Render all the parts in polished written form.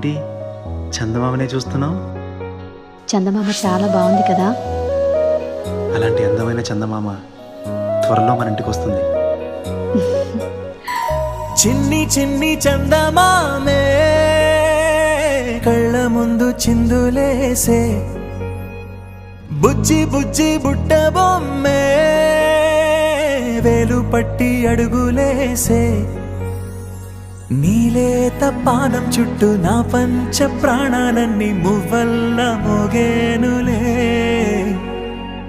ఏంటి చందమామనే చూస్తున్నావు? చందమామ చాలా బాగుంది కదా. అలాంటి అందమైన చందమామ త్వరలో మన ఇంటికి వస్తుంది. చిన్ని చిన్ని చందమామే కళ్ళ ముందు చిందులేసే, బుజ్జి బుజ్జి బుట్ట బొమ్మే వేలు పట్టి అడుగులేసే, నీలేత పానం చుట్టూ నా పంచ ప్రాణాలన్నీ మువ్వల్ల మోగేనులే,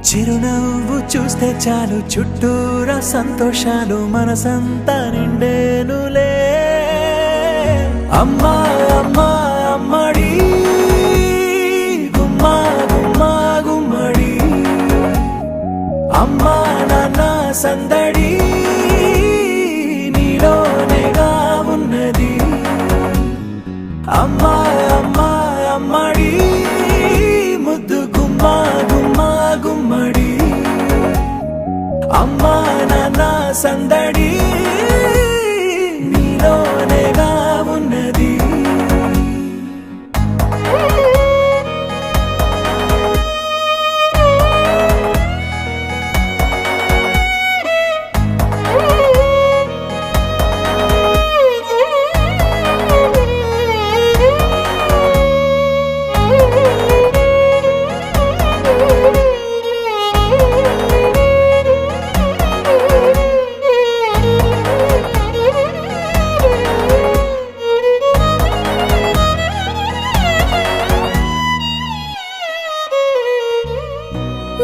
చిరునవ్వు చూస్తే చాలు చుట్టూరా సంతోషాలు మనసంతా నిండేనులే. అమ్మా అమ్మా అమ్మడి గుమ్మా గుమ్మా గుమ్మడి, అమ్మా నాన్న సందడి నీలోనేగా ఉన్నది. అమ్మా అమ్మా అమ్మడి ముద్దు గుమ్మా గుమ్మా గుమ్మడి, అమ్మా నాన్న సందడి నీలోనేగా ఉన్నది.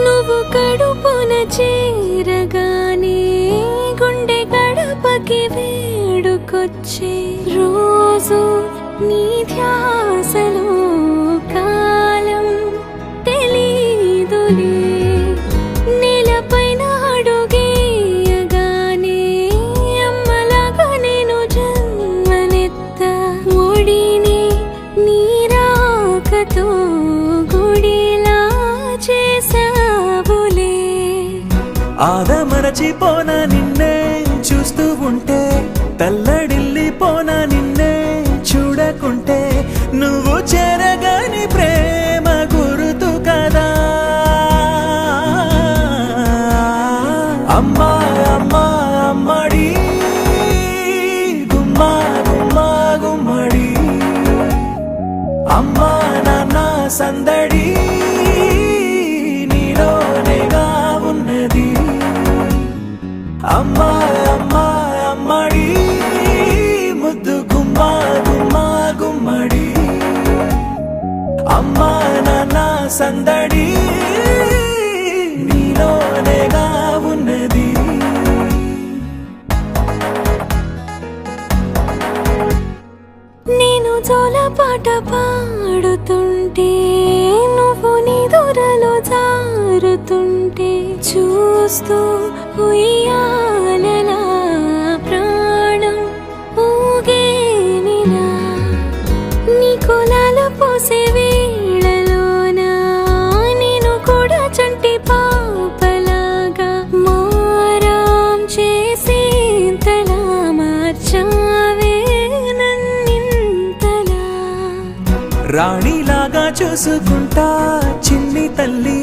నువ్వు కడుపున చేరగానే గుండె గడపకి వేడుకొచ్చే, రోజు నీ ధ్యాసలో కాలం తెలీదులే, నేలపైన అడుగేయగానే అమ్మలాగా నేను జన్మనెత్త, ఒడిని నీ రాకతో గుడిలా చేసావులే. ఆదమరచిపోనా నిన్నే చూస్తూ ఉంటే, తల్లడిల్లిపోనా నిన్నే చూడకుంటే, నువ్వు చెరగని ప్రేమ గురుతు కదా. అమ్మా అమ్మా అమ్మడి గుమ్మా గుమ్మా గుమ్మడి, అమ్మా నాన్న సందడి నీలోనేగా ఉన్నది. అమ్మా అమ్మా అమ్మడి ముద్దు గుమ్మా గుమ్మా గుమ్మడి, అమ్మా నాన్న సందడి నీలోనేగా ఉన్నది. నేను జోలపాట పాడుతుంటే, నువ్వు నీ దూరలో జారుతుంటే, చూస్తూ ఉయ్యాలలా ప్రాణం ఊగేనిలా, నీ కులాల పోసే వేళలోన నేను కూడా చంటి పాపలాగా మారాం చేసేంతలా మార్చావే నన్నింతలా. రాణిలాగా చూసుకుంటా చిన్ని తల్లి,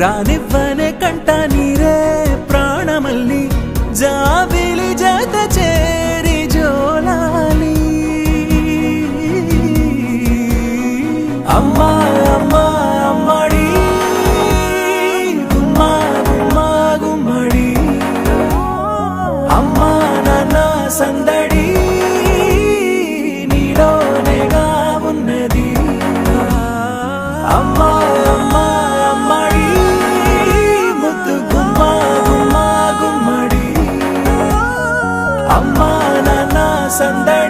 రానివ్వనే కంట నీరే ప్రాణమల్లి, జాబిలి జత చేరి జోలాలి. అమ్మా అమ్మా అమ్మడి గుమ్మా గుమ్మా గుమ్మడి, అమ్మా నాన్న సందడి నీలోనేగా ఉన్నది. అమ్మా అమ్మా అమ్మడి ముద్దు గుమ్మా గుమ్మా గుమ్మడి, అమ్మా నాన్న సందడి